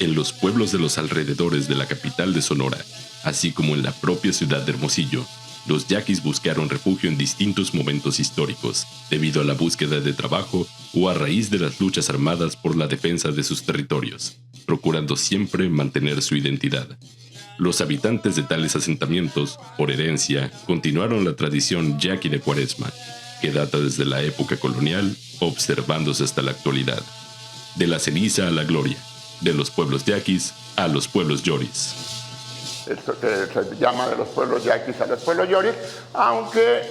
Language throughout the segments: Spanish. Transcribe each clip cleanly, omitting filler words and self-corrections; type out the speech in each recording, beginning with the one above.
En los pueblos de los alrededores de la capital de Sonora, así como en la propia ciudad de Hermosillo, los yaquis buscaron refugio en distintos momentos históricos, debido a la búsqueda de trabajo o a raíz de las luchas armadas por la defensa de sus territorios, procurando siempre mantener su identidad. Los habitantes de tales asentamientos, por herencia, continuaron la tradición yaqui de Cuaresma, que data desde la época colonial, observándose hasta la actualidad. De la ceniza a la gloria, de los pueblos yaquis a los pueblos yoris. Esto que se llama de los pueblos yaquis a los pueblos yoris, aunque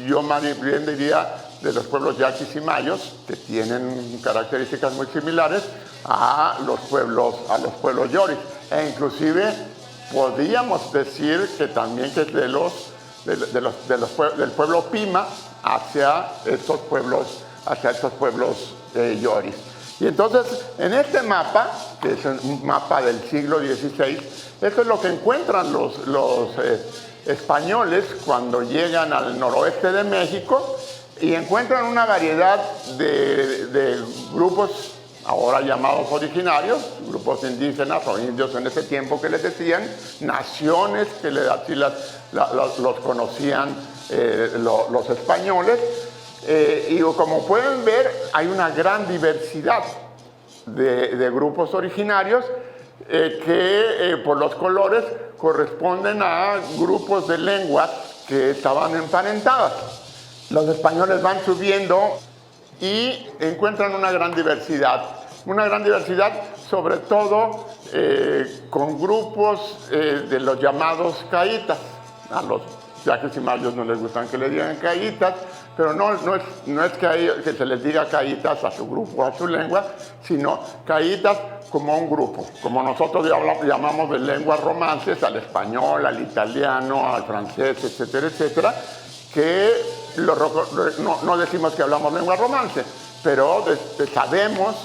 yo más bien diría de los pueblos yaquis y mayos, que tienen características muy similares a los pueblos yoris. E inclusive podríamos decir que también que es del pueblo Pima hacia estos pueblos yoris. Y entonces, en este mapa, que es un mapa del siglo XVI, esto es lo que encuentran los españoles cuando llegan al noroeste de México y encuentran una variedad de grupos ahora llamados originarios, grupos indígenas o indios en ese tiempo que les decían, naciones que así los conocían los españoles. Y como pueden ver, hay una gran diversidad de grupos originarios que por los colores corresponden a grupos de lenguas que estaban emparentadas. Los españoles van subiendo y encuentran una gran diversidad sobre todo con grupos de los llamados caítas. A los yaquis y mayos no les gustan que le digan caítas, pero no es que se les diga caítas a su grupo, a su lengua, sino caítas como un grupo, como nosotros llamamos de lenguas romances al español, al italiano, al francés, etcétera, etcétera, que no decimos que hablamos lengua romance, pero sabemos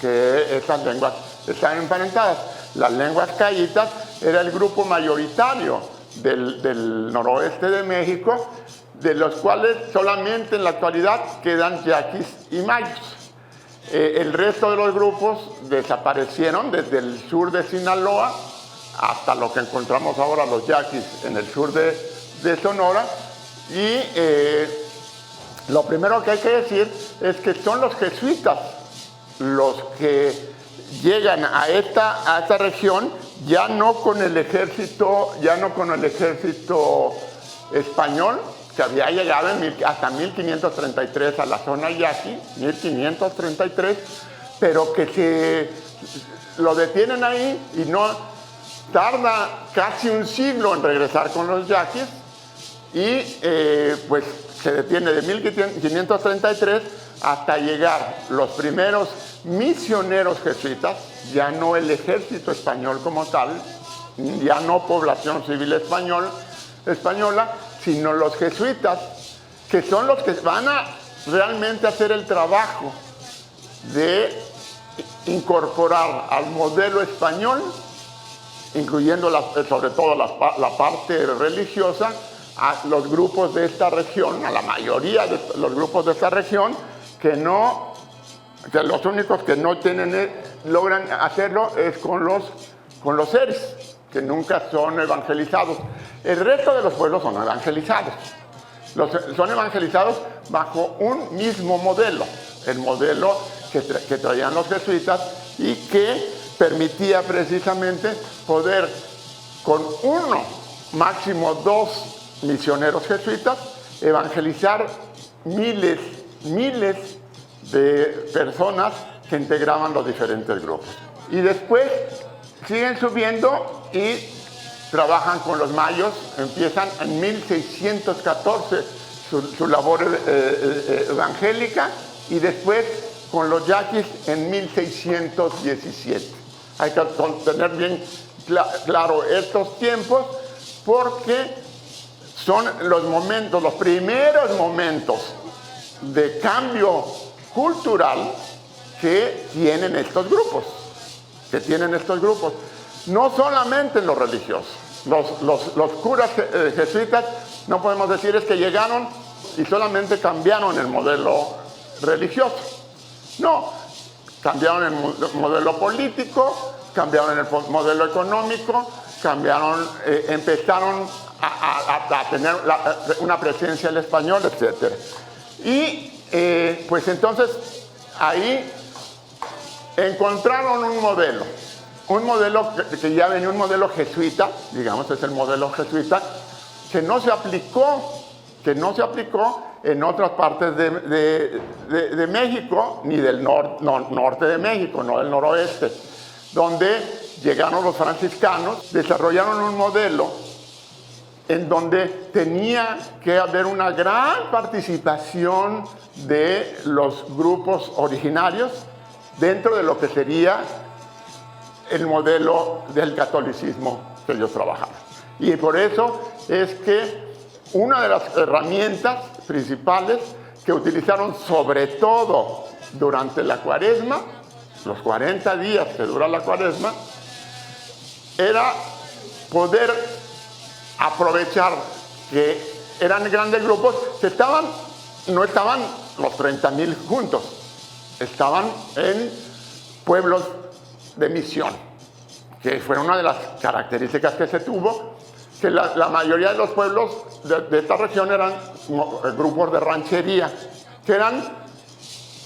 que estas lenguas están emparentadas. Las lenguas caítas era el grupo mayoritario del noroeste de México, de los cuales solamente en la actualidad quedan yaquis y mayos. El resto de los grupos desaparecieron desde el sur de Sinaloa hasta lo que encontramos ahora los yaquis en el sur de Sonora. Y lo primero que hay que decir es que son los jesuitas los que llegan a esta región ya no con el ejército español, que había llegado hasta 1533 a la zona yaqui, 1533, pero que lo detienen ahí y no tarda casi un siglo en regresar con los yaquis y pues se detiene de 1533 hasta llegar los primeros misioneros jesuitas, ya no el ejército español como tal, ya no población civil española, sino los jesuitas, que son los que van a realmente hacer el trabajo de incorporar al modelo español, incluyendo sobre todo la parte religiosa, a los grupos de esta región, a la mayoría de los grupos de esta región, que los únicos que no logran hacerlo es con los seres, que nunca son evangelizados. El resto de los pueblos son evangelizados. Son evangelizados bajo un mismo modelo, el modelo que traían los jesuitas y que permitía precisamente poder con uno, máximo dos misioneros jesuitas, evangelizar miles de personas que integraban los diferentes grupos. Y después siguen subiendo y trabajan con los mayos, empiezan en 1614 su labor evangélica y después con los yaquis en 1617. Hay que tener bien claro estos tiempos porque son los primeros momentos de cambio cultural que tienen estos grupos. No solamente en lo religioso. Los curas jesuitas, no podemos decir es que llegaron y solamente cambiaron el modelo religioso. No, cambiaron el modelo político, cambiaron el modelo económico, empezaron a tener una presencia del español, etc. Y pues entonces ahí encontraron un modelo que ya venía, un modelo jesuita, digamos, es el modelo jesuita, que no se aplicó en otras partes de México, ni del norte de México, no del noroeste, donde llegaron los franciscanos, desarrollaron un modelo en donde tenía que haber una gran participación de los grupos originarios dentro de lo que sería el modelo del catolicismo que ellos trabajaban. Y por eso es que una de las herramientas principales que utilizaron, sobre todo durante la Cuaresma, los 40 días que dura la Cuaresma, era poder aprovechar que eran grandes grupos que no estaban los 30,000 juntos, estaban en pueblos de misión, que fue una de las características que se tuvo, que la mayoría de los pueblos de esta región eran grupos de ranchería, que eran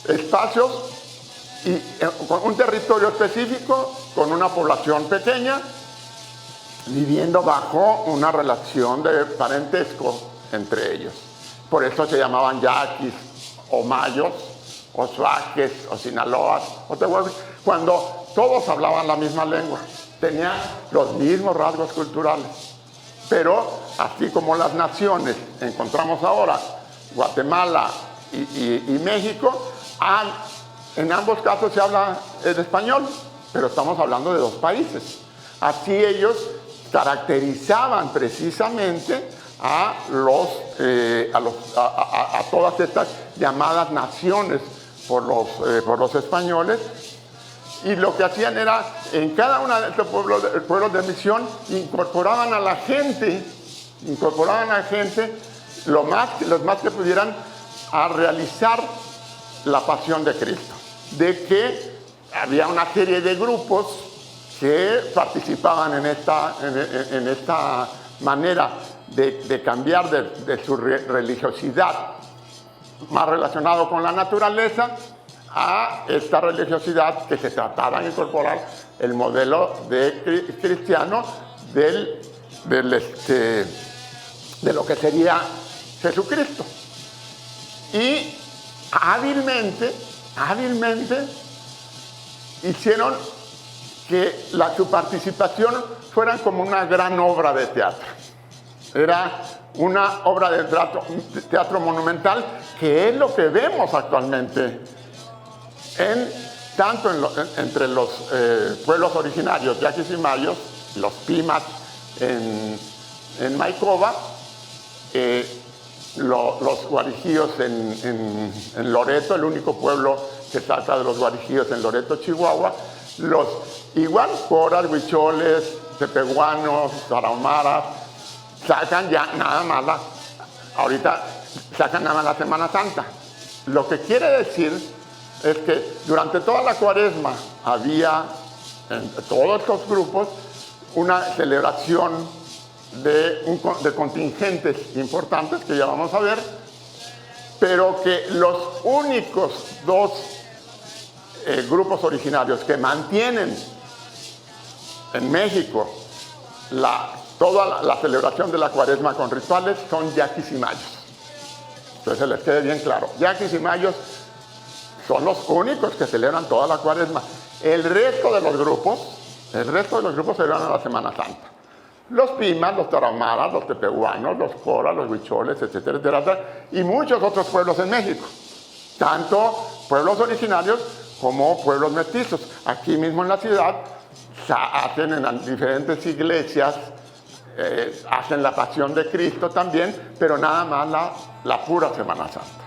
espacios y con un territorio específico, con una población pequeña, viviendo bajo una relación de parentesco entre ellos. Por eso se llamaban yaquis, o mayos, o suaques, o sinaloas, o tehuelches, cuando todos hablaban la misma lengua, tenían los mismos rasgos culturales. Pero así como las naciones encontramos ahora, Guatemala y México, en ambos casos se habla el español, pero estamos hablando de dos países. Así ellos caracterizaban precisamente a todas estas llamadas naciones por los españoles, y lo que hacían era, en cada uno de estos pueblos de misión, incorporaban a la gente los más que pudieran a realizar la pasión de Cristo. De que había una serie de grupos que participaban en esta manera de cambiar de su religiosidad más relacionado con la naturaleza a esta religiosidad que se trataba de incorporar el modelo cristiano de lo que sería Jesucristo. Y hábilmente hicieron que su participación fuera como una gran obra de teatro. Era una obra de teatro monumental, que es lo que vemos actualmente tanto entre los pueblos originarios, yaquis y mayos, los pimas en Maicova, los guarijíos en Loreto, el único pueblo que trata de los guarijíos en Loreto, Chihuahua, igual coras, huicholes, tepehuanos, tarahumaras, sacan ya nada más ahorita sacan nada más la Semana Santa. Lo que quiere decir es que durante toda la Cuaresma había en todos estos grupos una celebración de contingentes importantes que ya vamos a ver, pero que los únicos dos grupos originarios que mantienen en México toda la celebración de la Cuaresma con rituales son yaquis y mayos. Entonces se les quede bien claro, yaquis y mayos son los únicos que celebran toda la Cuaresma. El resto de los grupos celebran la Semana Santa. Los pimas, los tarahumaras, los tepehuanos, los coras, los huicholes, etcétera, etcétera, y muchos otros pueblos en México, tanto pueblos originarios como pueblos mestizos. Aquí mismo en la ciudad hacen en diferentes iglesias, hacen la Pasión de Cristo también, pero nada más la pura Semana Santa.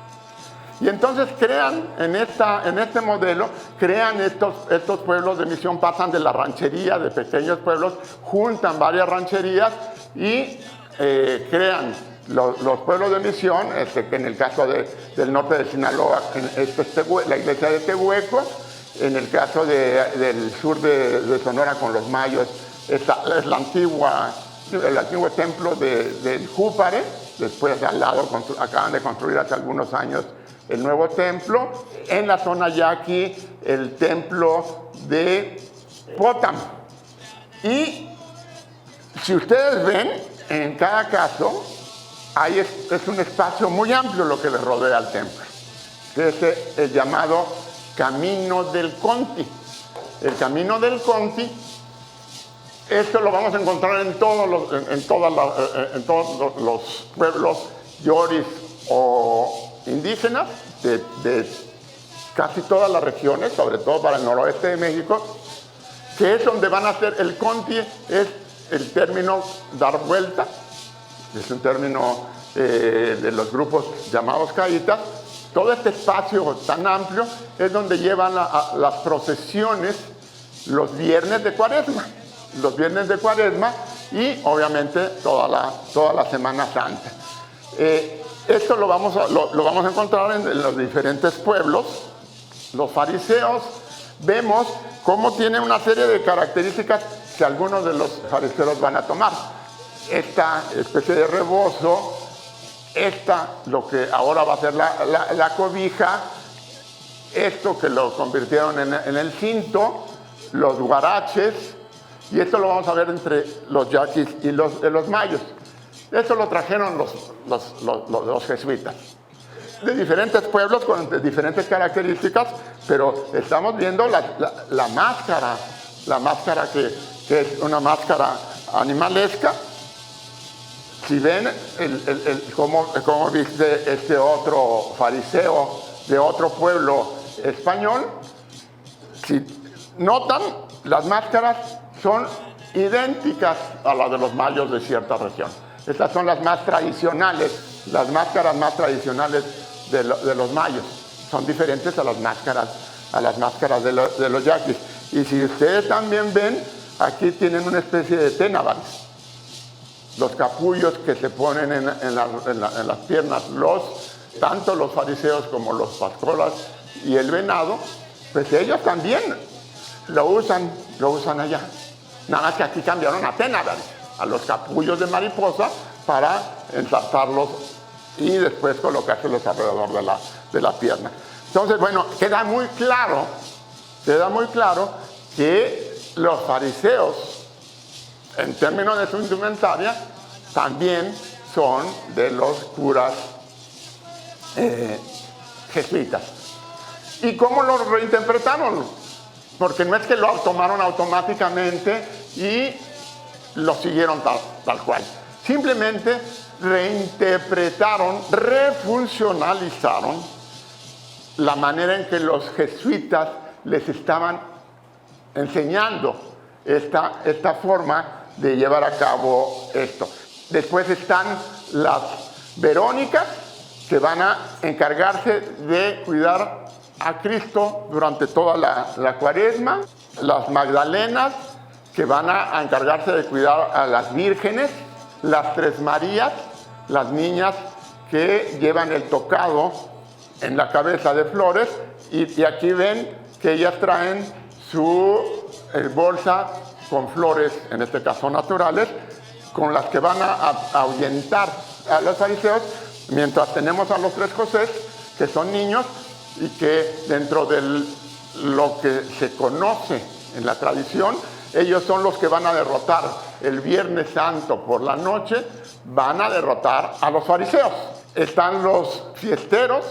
Y entonces crean en este modelo, estos pueblos de misión, pasan de la ranchería, de pequeños pueblos, juntan varias rancherías y crean Los pueblos de misión, en el caso del norte de Sinaloa, la iglesia de Tehueco, en el caso del sur de Sonora con los mayos, es el antiguo templo del Júpare. Después al lado acaban de construir hace algunos años el nuevo templo. En la zona yaqui, el templo de Potam. Y si ustedes ven, en cada caso, es un espacio muy amplio lo que le rodea al templo, que es el llamado Camino del Conti. El Camino del Conti, esto lo vamos a encontrar en todos los pueblos yoris o indígenas de casi todas las regiones, sobre todo para el noroeste de México, que es donde van a hacer el Conti. Es el término dar vuelta, es un término de los grupos llamados caitas. Todo este espacio tan amplio es donde llevan las procesiones los viernes de Cuaresma. Y obviamente toda la Semana Santa. Esto lo vamos a encontrar en los diferentes pueblos. Los fariseos, vemos cómo tienen una serie de características que algunos de los fariseos van a tomar. Esta especie de rebozo, lo que ahora va a ser la cobija, esto que lo convirtieron en el cinto, los guaraches, y esto lo vamos a ver entre los yaquis y los mayos. Esto lo trajeron los jesuitas, de diferentes pueblos con diferentes características, pero estamos viendo la máscara que es una máscara animalesca. Si ven cómo viste este otro fariseo de otro pueblo español, si notan, las máscaras son idénticas a las de los mayos de cierta región. Estas son las más tradicionales, las máscaras más tradicionales de los mayos. Son diferentes a las máscaras de los yaquis. Y si ustedes también ven, aquí tienen una especie de ténabares. Los capullos que se ponen en las piernas, tanto los fariseos como los pascolas y el venado, pues ellos también lo usan allá. Nada más que aquí cambiaron a ténabares, a los capullos de mariposa, para ensartarlos y después colocárselos alrededor de la pierna. Entonces, bueno, queda muy claro que los fariseos, en términos de su indumentaria, también son de los curas jesuitas. ¿Y cómo lo reinterpretaron? Porque no es que lo tomaron automáticamente y lo siguieron tal cual. Simplemente reinterpretaron, refuncionalizaron la manera en que los jesuitas les estaban enseñando esta forma de llevar a cabo esto. Después están las verónicas, que van a encargarse de cuidar a Cristo durante toda la Cuaresma. Las magdalenas, que van a encargarse de cuidar a las vírgenes. Las tres Marías, las niñas que llevan el tocado en la cabeza de flores. Y aquí ven que ellas traen su bolsa con flores, en este caso naturales, con las que van a ahuyentar a los fariseos, mientras tenemos a los tres Josés, que son niños y que dentro de lo que se conoce en la tradición, ellos son los que van a derrotar el Viernes Santo por la noche, van a derrotar a los fariseos. Están los fiesteros,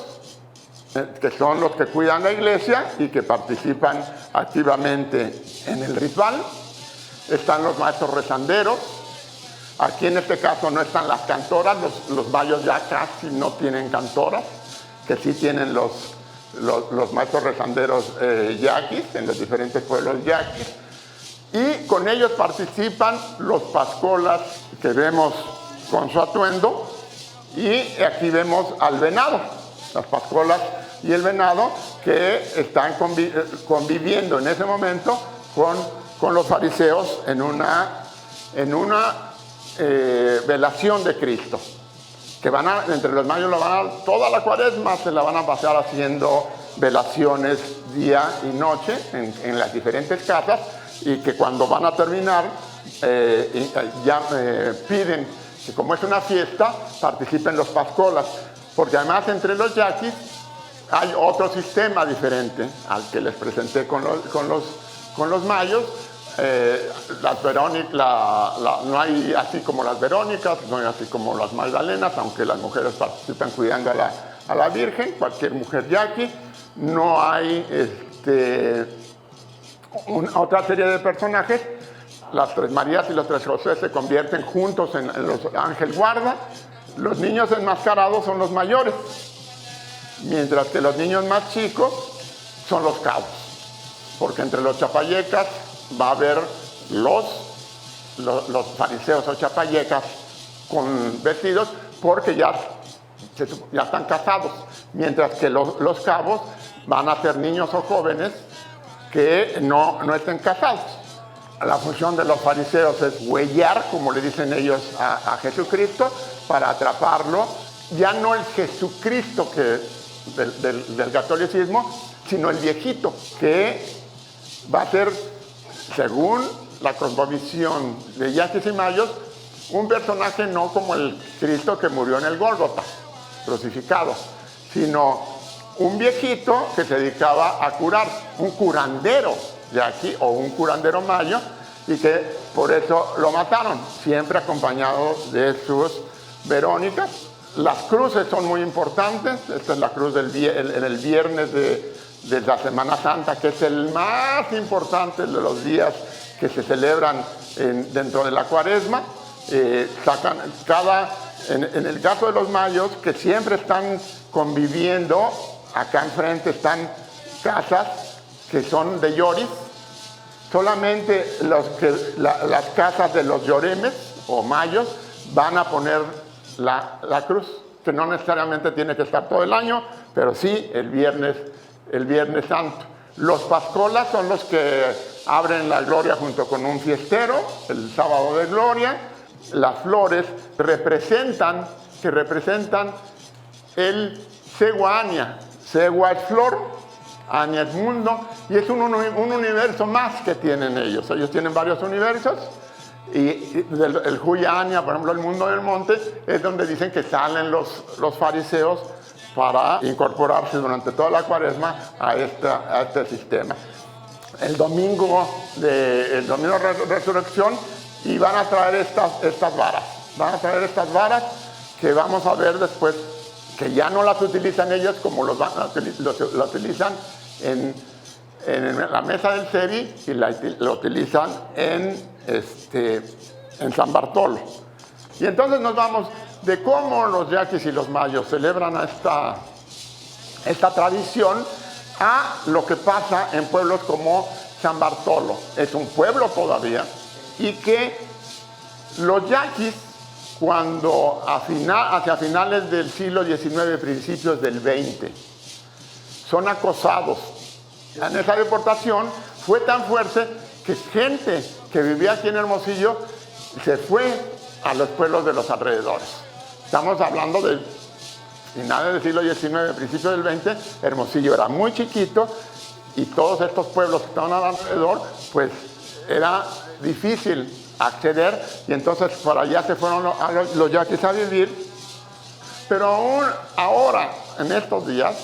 que son los que cuidan la iglesia y que participan activamente en el ritual. Están los maestros rezanderos. Aquí en este caso no están las cantoras, los mayos ya casi no tienen cantoras, que sí tienen los maestros rezanderos yaquis, en los diferentes pueblos yaquis. Y con ellos participan los pascolas, que vemos con su atuendo, y aquí vemos al venado, las pascolas y el venado, que están conviviendo en ese momento con los fariseos en una velación de Cristo. que entre los mayos toda la cuaresma se la van a pasar haciendo velaciones día y noche en las diferentes casas, y que cuando van a terminar piden que, como es una fiesta, participen los pascolas, porque además entre los yaquis hay otro sistema diferente al que les presenté con los mayos. Las Verónicas, no hay así como las Verónicas, no hay así como las Magdalenas, aunque las mujeres participan cuidando a la Virgen, cualquier mujer yaqui. No hay otra serie de personajes. Las Tres Marías y los Tres José se convierten juntos en los ángel guarda. Los niños enmascarados son los mayores, mientras que los niños más chicos son los cabos, porque entre los chapallecas va a haber los fariseos o chapallecas con vestidos, porque ya están casados, mientras que los cabos van a ser niños o jóvenes que no estén casados. La función de los fariseos es huellar, como le dicen ellos, a Jesucristo, para atraparlo, ya no el Jesucristo del catolicismo, sino el viejito, que va a ser, según la cosmovisión de yaquis y mayos, un personaje no como el Cristo que murió en el Gólgota, crucificado, sino un viejito que se dedicaba a curar, un curandero yaqui o un curandero mayo, y que por eso lo mataron, siempre acompañado de sus Verónicas. Las cruces son muy importantes. Esta es la cruz en el viernes de la Semana Santa, que es el más importante de los días que se celebran dentro de la Cuaresma. En el caso de los mayos, que siempre están conviviendo, acá enfrente están casas que son de lloris. Solamente las casas de los lloremes o mayos van a poner la cruz, que no necesariamente tiene que estar todo el año, pero sí el Viernes Santo. Los pascolas son los que abren la gloria junto con un fiestero, el sábado de gloria. Las flores representan el Segua Ania. Segua es flor, Ania es mundo, y es un universo más que tienen ellos. Ellos tienen varios universos, y el Huya Ania, por ejemplo, el mundo del monte, es donde dicen que salen los fariseos para incorporarse durante toda la Cuaresma a este sistema. El domingo de Resurrección, y van a traer estas varas. Van a traer estas varas que vamos a ver después, que ya no las utilizan ellos como lo utilizan en la mesa del Sevi, y lo utilizan en San Bartolo. Y entonces nos vamos de cómo los yaquis y los mayos celebran esta tradición a lo que pasa en pueblos como San Bartolo. Es un pueblo todavía, y que los yaquis, cuando hacia finales del siglo XIX, principios del XX, son acosados. En esa deportación fue tan fuerte que gente que vivía aquí en Hermosillo se fue a los pueblos de los alrededores. Estamos hablando de finales del siglo XIX, principios del XX. Hermosillo era muy chiquito, y todos estos pueblos que estaban alrededor, pues era difícil acceder, y entonces por allá se fueron los yaquis a vivir. Pero aún ahora, en estos días,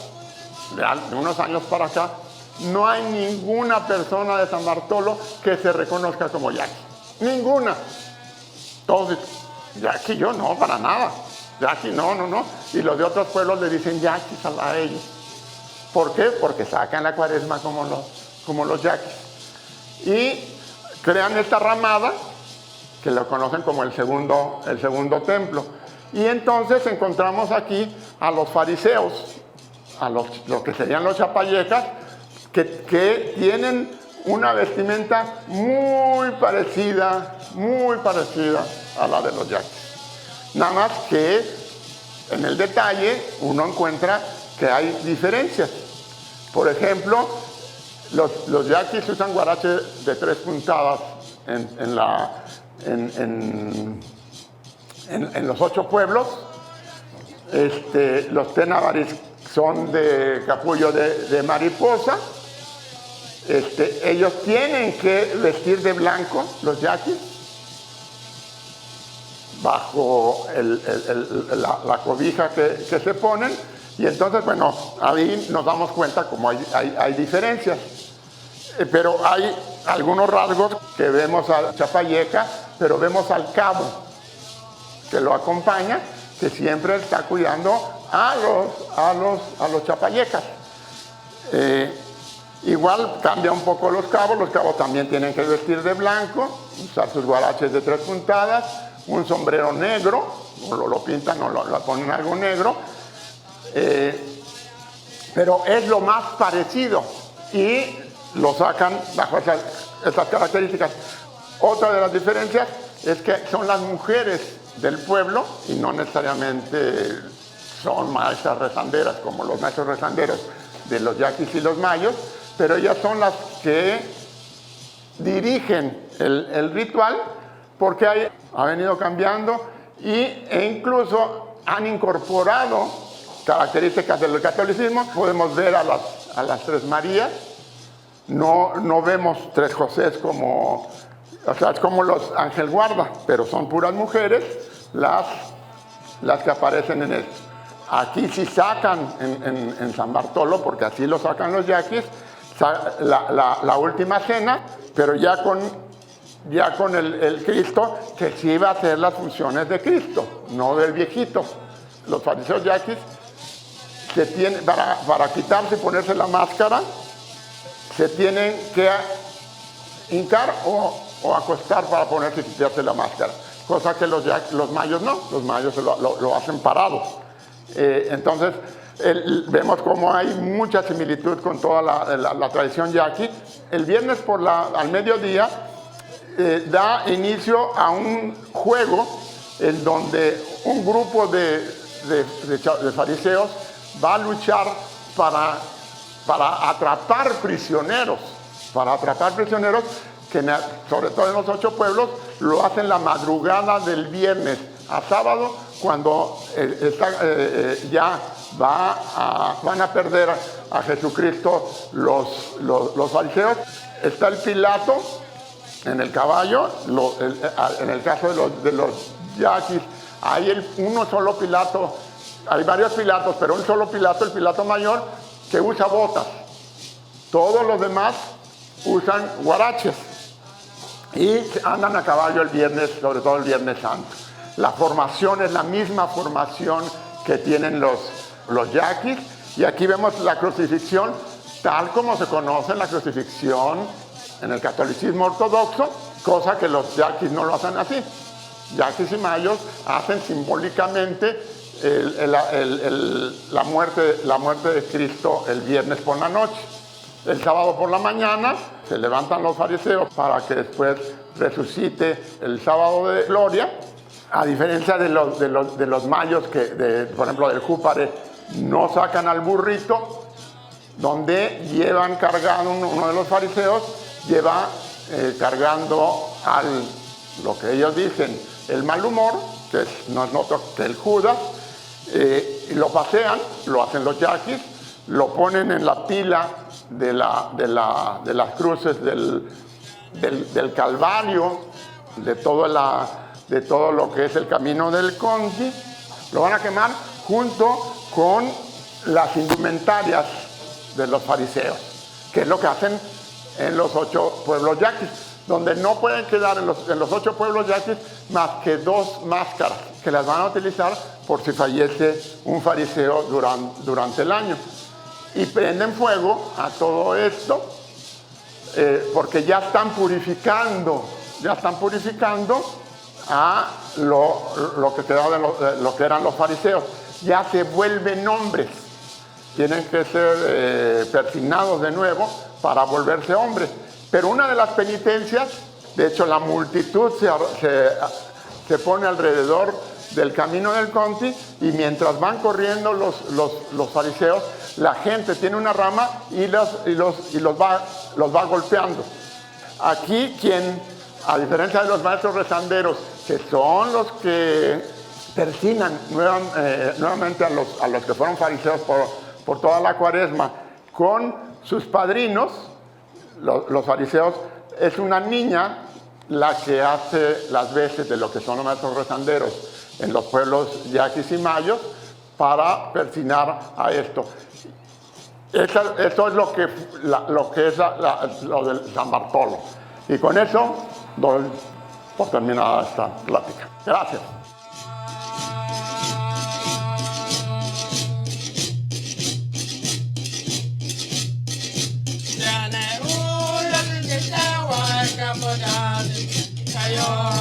de unos años para acá, no hay ninguna persona de San Bartolo que se reconozca como yaqui. Ninguna. Todos dicen, yaqui, yo no, para nada. Yaqui, no. Y los de otros pueblos le dicen yaquis a ellos. ¿Por qué? Porque sacan la Cuaresma como los yaquis. Y crean esta ramada, que lo conocen como el segundo templo. Y entonces encontramos aquí a los fariseos, a los que serían los chapallecas, que tienen una vestimenta muy parecida a la de los yaquis. Nada más que en el detalle uno encuentra que hay diferencias. Por ejemplo, los yaquis usan guarache de 3 puntadas en los 8 pueblos, Los tenabaris son de capullo de mariposa. Ellos tienen que vestir de blanco, los yaquis, bajo la cobija que se ponen. Y entonces, bueno, ahí nos damos cuenta como hay diferencias. Pero hay algunos rasgos que vemos al chapayeca, pero vemos al cabo que lo acompaña, que siempre está cuidando a los chapayecas. Igual cambia un poco los cabos también tienen que vestir de blanco, usar sus guaraches de 3 puntadas, un sombrero negro, lo pintan o lo ponen algo negro, pero es lo más parecido y lo sacan bajo esas características. Otra de las diferencias es que son las mujeres del pueblo y no necesariamente son maestras rezanderas como los maestros rezanderos de los yaquis y los mayos, pero ellas son las que dirigen el ritual porque ha venido cambiando e incluso han incorporado características del catolicismo. Podemos ver a las tres Marías, no vemos tres Josés como, o sea, es como los ángel guarda, pero son puras mujeres las que aparecen en esto. Aquí sí sacan en San Bartolo, porque así lo sacan los yaquis, la última cena, pero ya con el Cristo, que sí iba a hacer las funciones de Cristo, no del viejito. Los fariseos yaquis se tienen, para quitarse y ponerse la máscara, se tienen que hincar o acostar para ponerse y quitarse la máscara, cosa que los mayos no, los mayos lo hacen parados. Entonces vemos cómo hay mucha similitud con toda la tradición yaqui. El viernes al mediodía da inicio a un juego en donde un grupo de fariseos va a luchar para atrapar prisioneros, que sobre todo en los 8 pueblos lo hacen la madrugada del viernes a sábado, cuando ya van a perder a Jesucristo los fariseos. Está el Pilato en el caballo, en el caso de los yaquis hay uno solo Pilato, hay varios Pilatos, pero un solo Pilato, el Pilato mayor, que usa botas. Todos los demás usan guaraches y andan a caballo el viernes, sobre todo el Viernes Santo. La formación es la misma formación que tienen los yaquis, y aquí vemos la crucifixión tal como se conoce la crucifixión en el catolicismo ortodoxo, cosa que los yaquis no lo hacen así. Yaquis y mayos hacen simbólicamente la muerte de Cristo el viernes por la noche. El sábado por la mañana se levantan los fariseos para que después resucite el sábado de gloria. A diferencia de los mayos, por ejemplo del Júpare, no sacan al burrito, donde llevan cargado, uno de los fariseos lleva cargando lo que ellos dicen, el mal humor, que no es otro que el Judas, y lo pasean, lo hacen los yaquis, lo ponen en la pila de las cruces del Calvario, de todo lo que es el camino del Conti, lo van a quemar junto con las indumentarias de los fariseos, que es lo que hacen en los 8 pueblos yaquis, donde no pueden quedar en los 8 pueblos yaquis más que 2 máscaras, que las van a utilizar por si fallece un fariseo durante el año. Y prenden fuego a todo esto, porque ya están purificando a lo que quedaba de lo que eran los fariseos. Ya se vuelven hombres, tienen que ser persinados de nuevo para volverse hombres. Pero una de las penitencias, de hecho la multitud se pone alrededor del camino del Conti, y mientras van corriendo los fariseos, la gente tiene una rama y los va golpeando. Aquí a diferencia de los maestros rezanderos, que son los que persinan nuevamente a los que fueron fariseos por toda la cuaresma con sus padrinos, los fariseos. Es una niña la que hace las veces de lo que son los maestros rezanderos en los pueblos yaquis y mayos para persinar a esto. Esto es lo que es lo del San Bartolo. Y con eso doy por terminada esta plática. Gracias. Yo